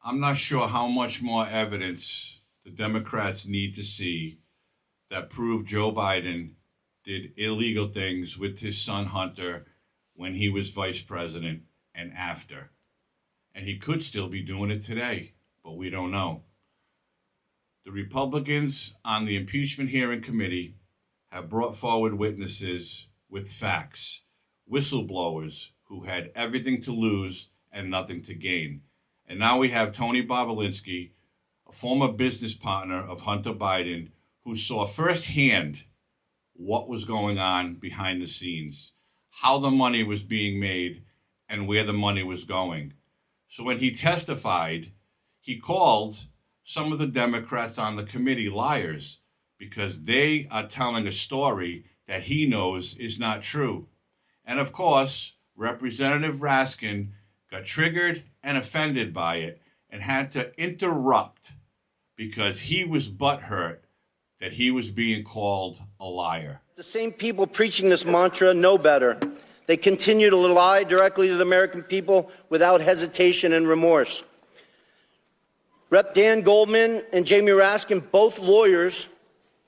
I'm not sure how much more evidence the Democrats need to see that prove Joe Biden did illegal things with his son Hunter when he was vice president and after. And he could still be doing it today, but we don't know. The Republicans on the impeachment hearing committee have brought forward witnesses with facts, whistleblowers who had everything to lose and nothing to gain. And now we have Tony Bobulinski, a former business partner of Hunter Biden, who saw firsthand what was going on behind the scenes, how the money was being made, and where the money was going. So when he testified, he called some of the Democrats on the committee liars because they are telling a story that he knows is not true. And of course, Representative Raskin got triggered and offended by it and had to interrupt because he was butthurt that he was being called a liar. The same people preaching this mantra know better. They continue to lie directly to the American people without hesitation and remorse. Rep. Dan Goldman and Jamie Raskin, both lawyers,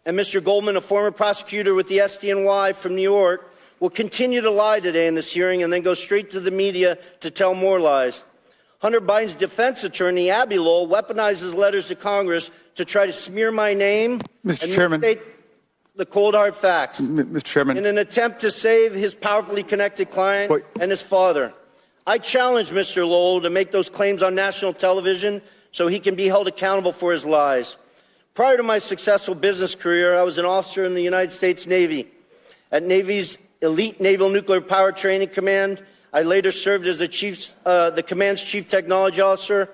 and Mr. Goldman, a former prosecutor with the SDNY from New York, will continue to lie today in this hearing and then go straight to the media to tell more lies. Hunter Biden's defense attorney, Abby Lowell, weaponizes letters to Congress to try to smear my name Mr. Chairman. misstate the cold hard facts. Mr. Chairman. In an attempt to save his powerfully connected client and his father. I challenge Mr. Lowell to make those claims on national television so he can be held accountable for his lies. Prior to my successful business career, I was an officer in the United States Navy. At Navy's elite Naval Nuclear Power Training Command, I later served as the command's chief technology officer.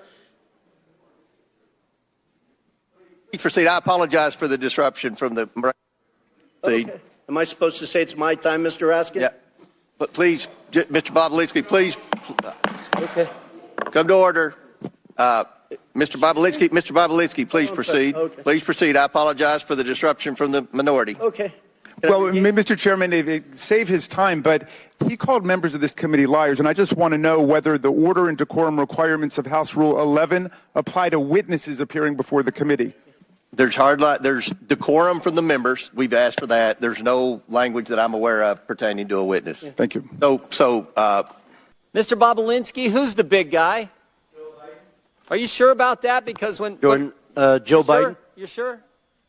Proceed. I apologize for the disruption from the. Okay. Am I supposed to say it's my time, Mr. Raskin? Yeah. But please, Mr. Bobulinski, please. Okay. Come to order. Mr. Bobulinski, please proceed. Okay. Please proceed. I apologize for the disruption from the minority. Okay. Well, Mr. Chairman, it saved his time, but he called members of this committee liars, and I just want to know whether the order and decorum requirements of House Rule 11 apply to witnesses appearing before the committee. There's decorum from the members. We've asked for that. There's no language that I'm aware of pertaining to a witness. Thank you. So, Mr. Bobulinski, who's the big guy? Joe Biden. Are you sure about that? Because when Joe Biden. You're sure?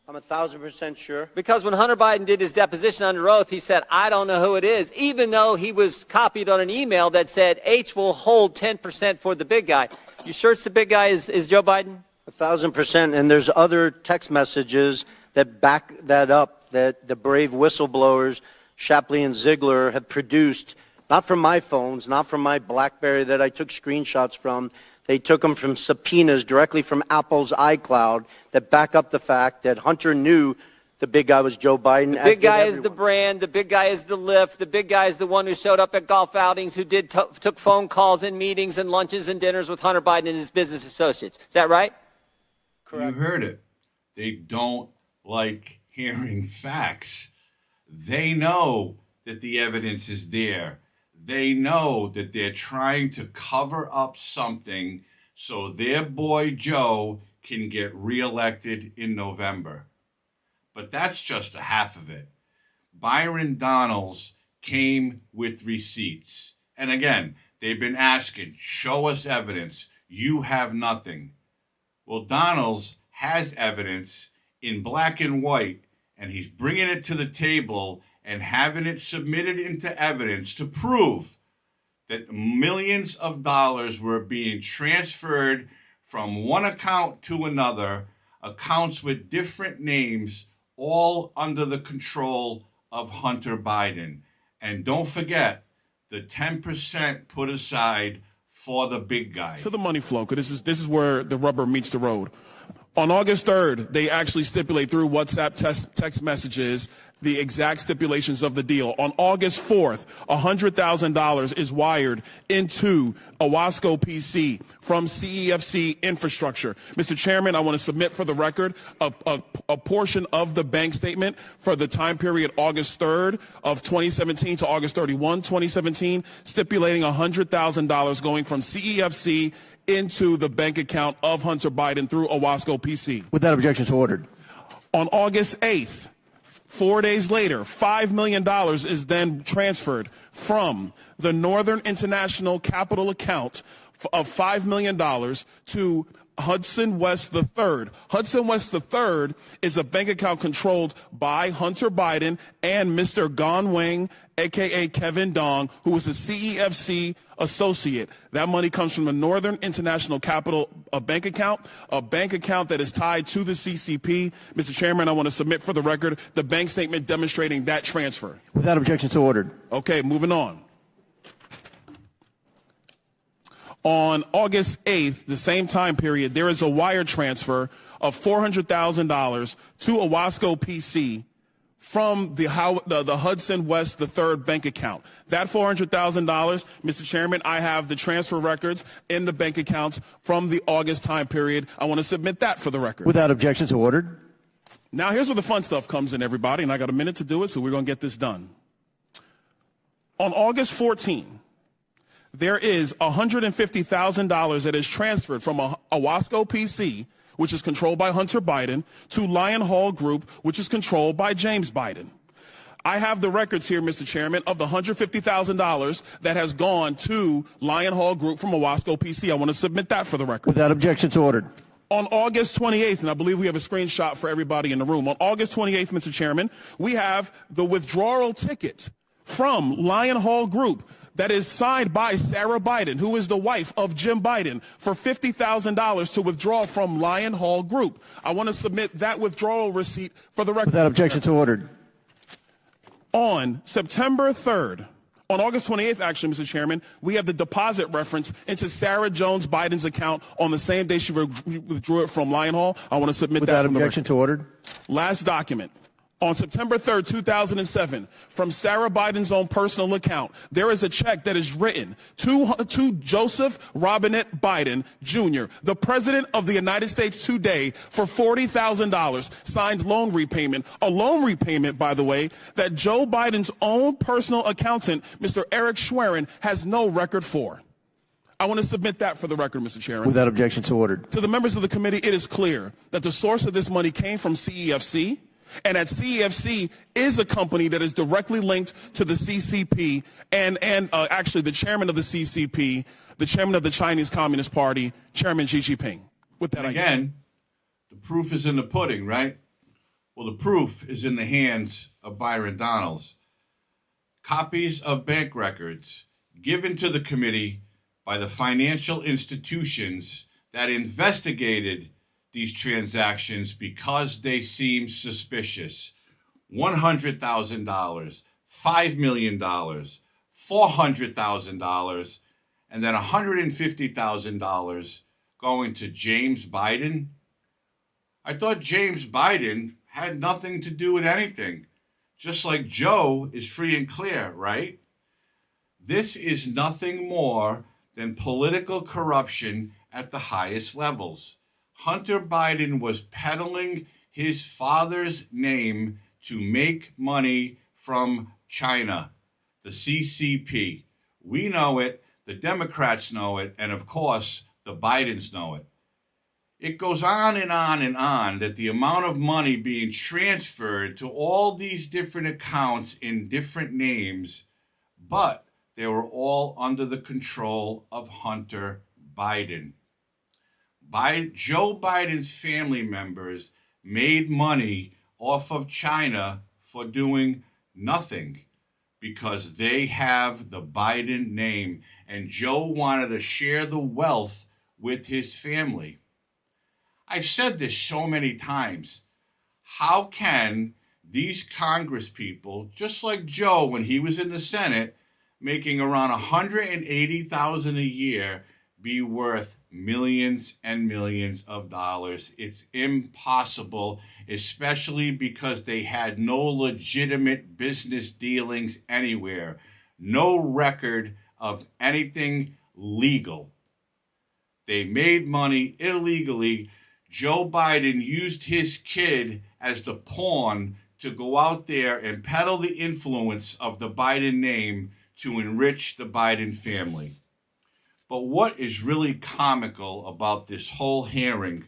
I'm 1,000% sure. Because when Hunter Biden did his deposition under oath, he said, I don't know who it is, even though he was copied on an email that said H will hold 10% for the big guy. You sure it's the big guy is Joe Biden? 1,000%. And there's other text messages that back that up, that the brave whistleblowers, Shapley and Ziegler, have produced, not from my phones, not from my BlackBerry that I took screenshots from. They took them from subpoenas directly from Apple's iCloud that back up the fact that Hunter knew the big guy was Joe Biden. The big guy is the brand. The big guy is the lift. The big guy is the one who showed up at golf outings, who took phone calls and meetings and lunches and dinners with Hunter Biden and his business associates. Is that right? Correct. You heard it. They don't like hearing facts. They know that the evidence is there. They know that they're trying to cover up something so their boy Joe can get reelected in November. But that's just a half of it. Byron Donalds came with receipts. And again, they've been asking, show us evidence. You have nothing. Well, Donalds has evidence in black and white, and he's bringing it to the table and having it submitted into evidence to prove that millions of dollars were being transferred from one account to another, accounts with different names, all under the control of Hunter Biden. And don't forget the 10% put aside for the big guy. To the money flow, because this is where the rubber meets the road. On August 3rd, they actually stipulate through WhatsApp text messages the exact stipulations of the deal. On August 4th, $100,000 is wired into Owasco PC from CEFC infrastructure. Mr. Chairman, I want to submit for the record a portion of the bank statement for the time period August 3rd of 2017 to August 31, 2017, stipulating $100,000 going from CEFC into the bank account of Hunter Biden through Owasco PC. Without objection, so ordered. On August 8th, 4 days later, $5 million is then transferred from the Northern International Capital account of $5 million to Hudson West III. Hudson West III is a bank account controlled by Hunter Biden and Mr. Gong Wang, a.k.a. Kevin Dong, who is a CEFC associate. That money comes from the Northern International Capital bank account that is tied to the CCP. Mr. Chairman, I want to submit for the record the bank statement demonstrating that transfer. Without objection, so ordered. Okay, moving on. On August 8th, the same time period, there is a wire transfer of $400,000 to Owasco PC from the Hudson West III bank account. That $400,000, Mr. Chairman, I have the transfer records in the bank accounts from the August time period. I want to submit that for the record. Without objection, so ordered. Now, here's where the fun stuff comes in, everybody, and I got a minute to do it, so we're going to get this done. On August 14th, there is $150,000 that is transferred from Owasco PC, which is controlled by Hunter Biden, to Lion Hall Group, which is controlled by James Biden. I have the records here, Mr. Chairman, of the $150,000 that has gone to Lion Hall Group from Owasco PC. I want to submit that for the record. Without objection, so ordered. On August 28th, and I believe we have a screenshot for everybody in the room. On August 28th, Mr. Chairman, we have the withdrawal ticket from Lion Hall Group that is signed by Sarah Biden, who is the wife of Jim Biden, for $50,000 to withdraw from Lion Hall Group. I want to submit that withdrawal receipt for the record. Without objection, so ordered. On September 3rd, on August 28th, actually, Mr. Chairman, we have the deposit reference into Sarah Jones Biden's account on the same day she withdrew it from Lion Hall. I want to submit that. Without objection, so ordered. Last document. On September 3rd, 2007, from Sarah Biden's own personal account, there is a check that is written to Joseph Robinette Biden, Jr., the President of the United States today, for $40,000, signed loan repayment. A loan repayment, by the way, that Joe Biden's own personal accountant, Mr. Eric Schwerin, has no record for. I want to submit that for the record, Mr. Chairman. Without objection, so ordered. To the members of the committee, it is clear that the source of this money came from CEFC, and that CEFC is a company that is directly linked to the CCP and actually the chairman of the CCP, the chairman of the Chinese Communist Party, Chairman Xi Jinping. With that, again, the proof is in the pudding, right? Well, the proof is in the hands of Byron Donalds. Copies of bank records given to the committee by the financial institutions that investigated these transactions because they seem suspicious. $100,000, $5 million, $400,000, and then $150,000 going to James Biden. I thought James Biden had nothing to do with anything, just like Joe is free and clear, right? This is nothing more than political corruption at the highest levels. Hunter Biden was peddling his father's name to make money from China, the CCP. We know it, the Democrats know it, and of course, the Bidens know it. It goes on and on and on that the amount of money being transferred to all these different accounts in different names, but they were all under the control of Hunter Biden. Joe Biden's family members made money off of China for doing nothing because they have the Biden name, and Joe wanted to share the wealth with his family. I've said this so many times. How can these Congress people, just like Joe when he was in the Senate, making around $180,000 a year, be worth millions and millions of dollars? It's impossible, especially because they had no legitimate business dealings anywhere, no record of anything legal. They made money illegally. Joe Biden used his kid as the pawn to go out there and peddle the influence of the Biden name to enrich the Biden family. But what is really comical about this whole hearing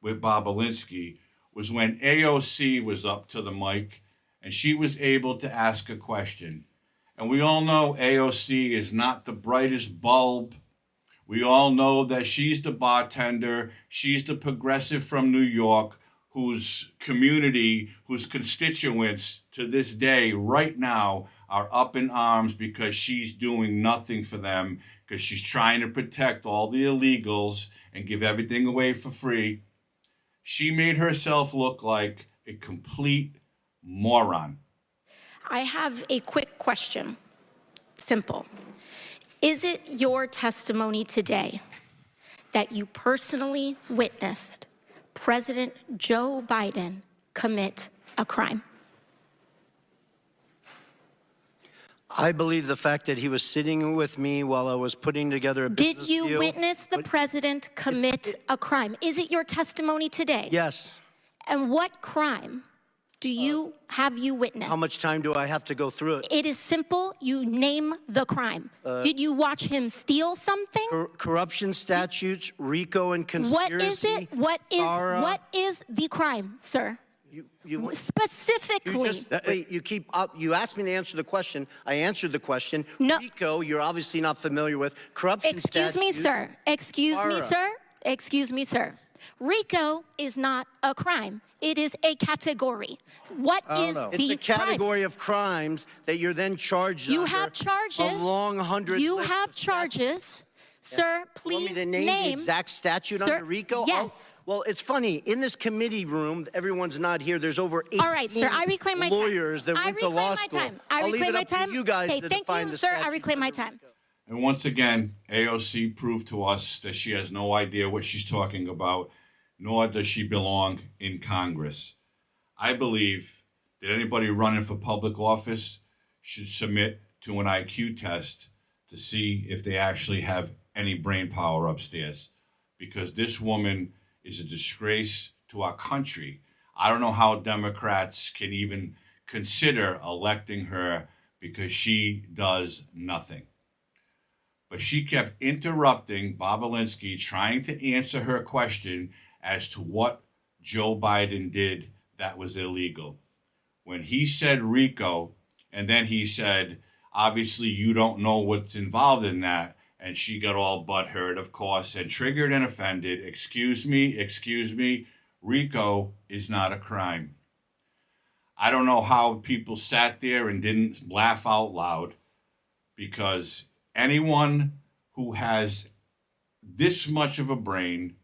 with Bobulinski was when AOC was up to the mic and she was able to ask a question. And we all know AOC is not the brightest bulb. We all know that she's the bartender. She's the progressive from New York whose community, whose constituents to this day, right now, are up in arms because she's doing nothing for them, because she's trying to protect all the illegals and give everything away for free. She made herself look like a complete moron. I have a quick question. Simple. Is it your testimony today that you personally witnessed President Joe Biden commit a crime? I believe the fact that he was sitting with me while I was putting together a business deal. Did you witness the president commit a crime? Is it your testimony today? Yes. And what crime have you witnessed? How much time do I have to go through it? It is simple. You name the crime. Did you watch him steal something? Corruption statutes, RICO and conspiracy. What is it? What is the crime, sir? Specifically. You asked me to answer the question. I answered the question. No. RICO, you're obviously not familiar with. Corruption statutes. Excuse me, sir. RICO is not a crime. It is a category. What is the crime? It's a category of crimes that you're then charged You under have charges. a long 100 You list have of charges. Sir, please want me to name the exact statute under RICO? Yes. Oh, well, it's funny. In this committee room, everyone's not here. There's over 18 All right, sir. I reclaim my time. lawyers that went to law school. I I'll leave reclaim it my up time. to you guys Okay, to thank define you, the sir. I statute reclaim my under time. RICO. And once again, AOC proved to us that she has no idea what she's talking about, nor does she belong in Congress. I believe that anybody running for public office should submit to an IQ test to see if they actually have any brain power upstairs, because this woman is a disgrace to our country. I don't know how Democrats can even consider electing her, because she does nothing. But she kept interrupting Bobulinski, trying to answer her question as to what Joe Biden did that was illegal. When he said RICO, and then he said, obviously you don't know what's involved in that, and she got all butthurt, of course, and triggered and offended. Excuse me, RICO is not a crime. I don't know how people sat there and didn't laugh out loud, because anyone who has this much of a brain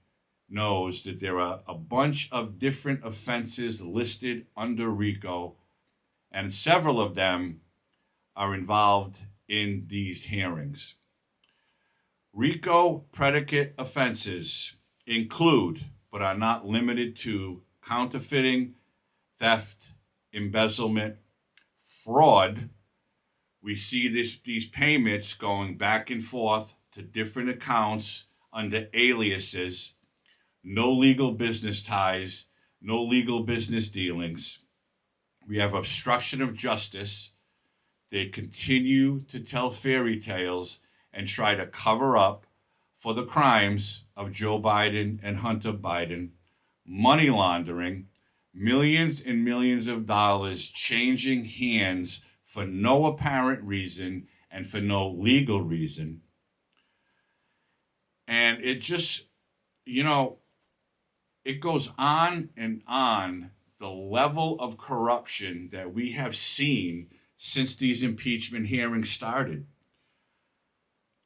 knows that there are a bunch of different offenses listed under RICO, and several of them are involved in these hearings. RICO predicate offenses include, but are not limited to, counterfeiting, theft, embezzlement, fraud. We see these payments going back and forth to different accounts under aliases, no legal business ties, no legal business dealings. We have obstruction of justice. They continue to tell fairy tales and try to cover up for the crimes of Joe Biden and Hunter Biden, money laundering, millions and millions of dollars changing hands for no apparent reason and for no legal reason. And it just, it goes on and on, the level of corruption that we have seen since these impeachment hearings started.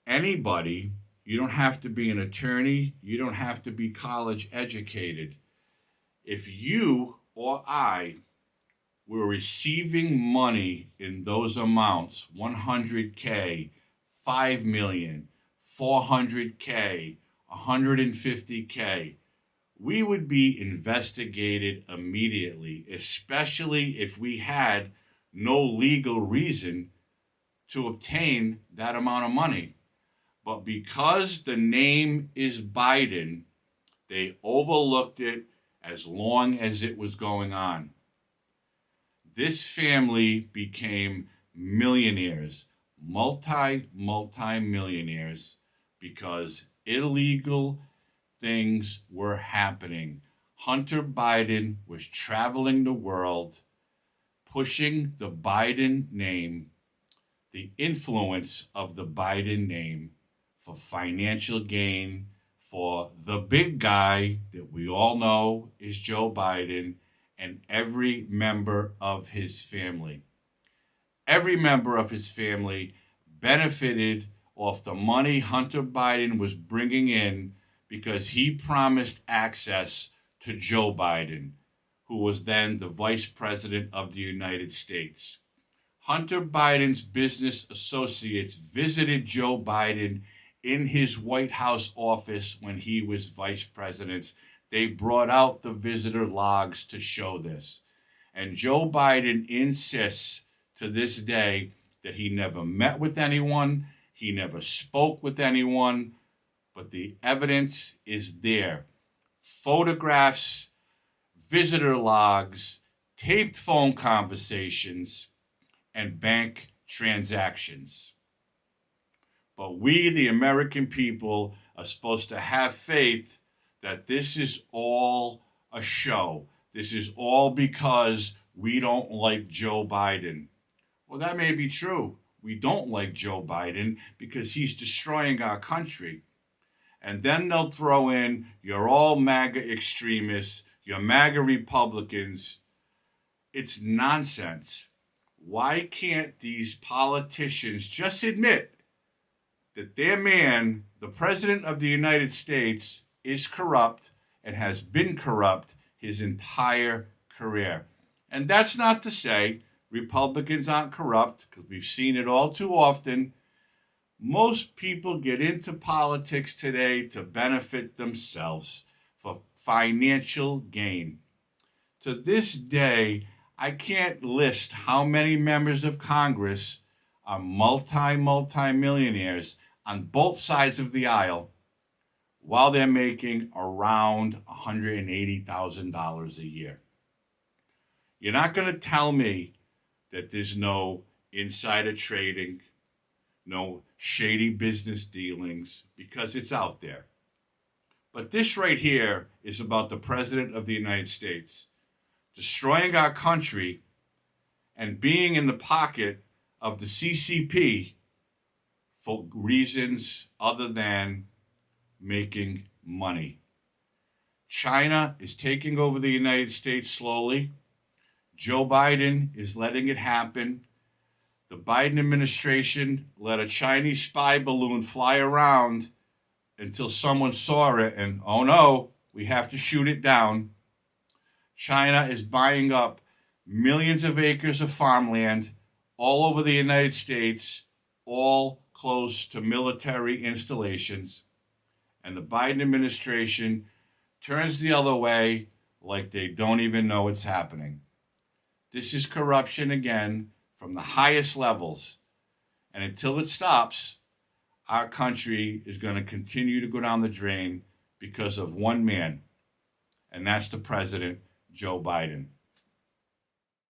Anybody, you don't have to be an attorney, you don't have to be college educated. If you or I were receiving money in those amounts, 100K, 5 million, 400K, 150K, we would be investigated immediately, especially if we had no legal reason to obtain that amount of money. But because the name is Biden, they overlooked it as long as it was going on. This family became millionaires, multi-millionaires, because illegal things were happening. Hunter Biden was traveling the world, pushing the Biden name, the influence of the Biden name for financial gain for the big guy that we all know is Joe Biden and every member of his family. Every member of his family benefited off the money Hunter Biden was bringing in because he promised access to Joe Biden, who was then the Vice President of the United States. Hunter Biden's business associates visited Joe Biden in his White House office when he was vice president. They brought out the visitor logs to show this. And Joe Biden insists to this day that he never met with anyone, he never spoke with anyone, but the evidence is there. Photographs, visitor logs, taped phone conversations, and bank transactions. But we, the American people, are supposed to have faith that this is all a show. This is all because we don't like Joe Biden. Well, that may be true. We don't like Joe Biden because he's destroying our country. And then they'll throw in, you're all MAGA extremists, you're MAGA Republicans. It's nonsense. Why can't these politicians just admit that their man, the President of the United States, is corrupt and has been corrupt his entire career? And that's not to say Republicans aren't corrupt, because we've seen it all too often. Most people get into politics today to benefit themselves for financial gain. To this day, I can't list how many members of Congress are multi-millionaires on both sides of the aisle while they're making around $180,000 a year. You're not going to tell me that there's no insider trading, no shady business dealings, because it's out there. But this right here is about the President of the United States destroying our country and being in the pocket of the CCP for reasons other than making money. China is taking over the United States slowly. Joe Biden is letting it happen. The Biden administration let a Chinese spy balloon fly around until someone saw it and, oh no, we have to shoot it down. China is buying up millions of acres of farmland all over the United States, all close to military installations. And the Biden administration turns the other way like they don't even know it's happening. This is corruption again from the highest levels. And until it stops, our country is going to continue to go down the drain because of one man, and that's the President, Joe Biden.